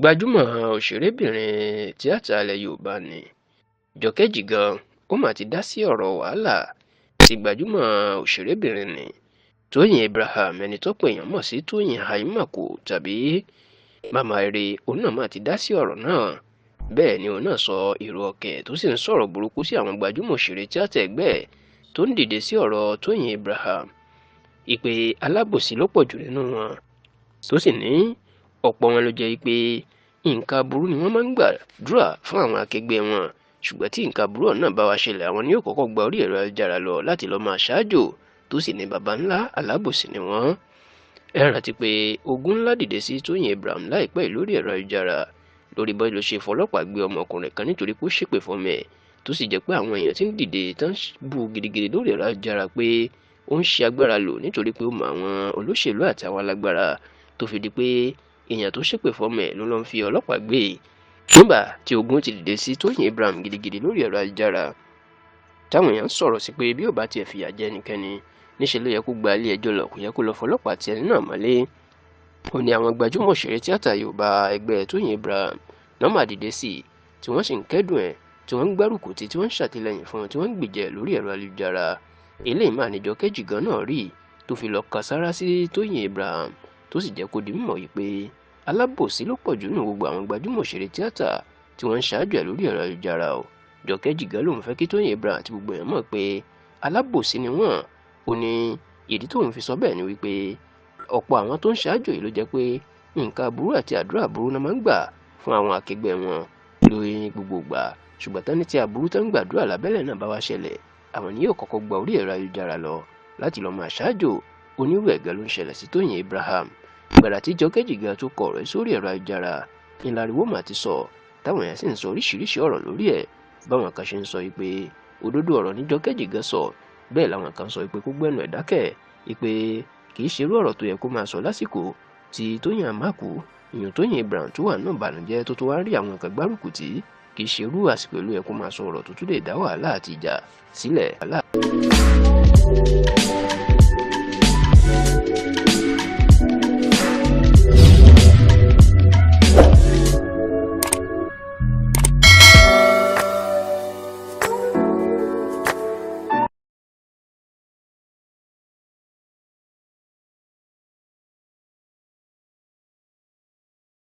Gbajúmọ̀ òṣèrébìnrin tíátà ilẹ̀ Yorùbá ni Jọkẹ́ Jìgan ó mà ti dá sí ọ̀rọ̀ wàhálà tí gbajúmọ̀ òṣèrébìnrin ni Tóyìn Abraham ẹni tọ́pọ̀ èèyàn mọ̀ sí Tóyìn Àìmọ̀kò tàbí Màmá Eré òun náà mà ti dá sí ọ̀rọ̀ náà. Bẹ́ẹ̀ ni òun náà sọ èrò ọkàn tó sì ń sọ̀rọ̀ burúkú sí àwọn gbajúmọ̀ òṣèré tíátà ẹgbẹ́ tó ń dìde sí ọ̀rọ̀ Tóyìn Abraham ìpè alábòsí ló pọ̀ jù nínú wọn tó sì ní ọ̀pọ̀ wọn ló jẹ́ pé nǹkan aburú ni wọ́n máa ń gbàdúrà fún àwọn akẹgbẹ́ wọn, ṣùgbọ́n tí nǹkan aburú náà bá wá ṣẹlẹ̀ àwọn ni yóò kọ́kọ́ gba orí ẹ̀rọ ayélujára lọ láti lọ́ọ́ máa ṣáájò tó sì ní baba ńlá alábòsí ni wọ́n. Ẹ rántí pé ogun ńlá dìde sí Tóyìn Abraham láìpẹ́ lórí ẹ̀rọ ayélujára lórí bó ló ṣe fọlọ́pàá gbé ọmọkùnrin kan nítorí pé ó ṣépè fọ́mọ ẹ̀ tó sì jẹ́ pé àwọn èèyàn ti ń dìde tán bú gidigidi lórí ẹ̀rọ ayélujára pé ó ń ṣe agbára lò nítorí pé ó mọ àwọn olóṣèlú àti àwọn alágbára tó fi di pé èèyàn tó ṣépè fọ́mọ ẹ̀ ló lọ́n fi ọlọ́pàá gbé nígbà tí ogun ti dìde sí Tóyìn Abraham gidigidi lórí ẹ̀rọ ayélujára táwọn èèyàn sọ̀rọ̀ sí pé bí ò bá tiẹ̀ fìyà jẹ ẹnikẹ́ni níṣẹ́ ló yẹ kó gba ilé ẹjọ́ lọ kò yẹ kó lọ fọlọ́pàá ti ẹni náà mọ́lé. Ó ní àwọn gbajúmọ̀ òṣèré tíátà Yorùbá ẹgbẹ́ Tóyìn Abraham náà mà dìde sí i tí wọ́n sì ń kẹ́dùn ẹ̀ tí wọ́n ń gbárùkù tí wọ́n ń ṣàtìlẹ́yìn fún tí wọ́n ń gbìjẹ lórí ẹ̀rọ ayélujára. Eléyìí mà ní Jọkẹ́ Jìgan náà rí tó fi lọ kan sára sí Tóyìn Abraham tó sì jẹ́ kó di mímọ̀ yìí pé alábòsí ló pọ̀ jù nínú gbogbo àwọn gbajúmọ̀ òṣèré tíátà tí wọ́n ń ṣáájú ẹ̀ lórí ẹ̀rọ ayélujára o. Jọkẹ́ Jìgan lòun fẹ́ kí Tóyìn Abraham àti gbogbo èèyàn mọ̀ pé alábòsí ni wọ́n. Ó ní ìdí tóun fi sọ bẹ́ẹ̀ ni wípé ọ̀pọ̀ àwọn tó ń ṣáájú yìí ló jẹ́ pé nǹkan aburú àti àdúrà aburú náà máa ń gbà fún àwọn akẹgbẹ́ wọn lórí gbogbo ìgbà, ṣùgbọ́n tán ní tí aburú tó ń gbàdúrà lábẹ́lẹ̀ náà bá wá ṣẹlẹ̀ àwọn ni yóò kọ́kọ́ gba orí ẹ̀rọ ayélujára lọ láti lọ́ọ́ máa ṣáájò. Onírú ẹ̀gẹ́ ló ń ṣẹlẹ̀ sí Tóyìn Abraham. Gbàrà tí Jọkẹ́ Jìgan tó kọ ọ̀rọ̀ sórí ẹ̀rọ ayélujára ìlàríwó mà ti sọ táwọn èèyàn sì ń sọ oríṣiríṣi ọ̀rọ̀ lórí ẹ̀. Báwọn kan ṣe ń sọ pé òdodo ọ̀rọ̀ ní Jọkẹ́ Jìgan sọ, bẹ́ẹ̀ làwọn kan sọ pé kó gbẹ́nu ẹ̀ dákẹ́ pé kì í ṣerú ọ̀rọ̀ tó yẹ kó máa sọ lásìkò tí Tóyìn àmàkù ìyàn Tóyìn Abraham tó wà náà bànújẹ́ tó wá rí àwọn nǹkan gbárùkù tí kì í ṣerú àsìkò ìlú yẹ kó máa sọ ọ̀rọ̀ tó tún lè dá wàhálà àti ìjà sílẹ̀.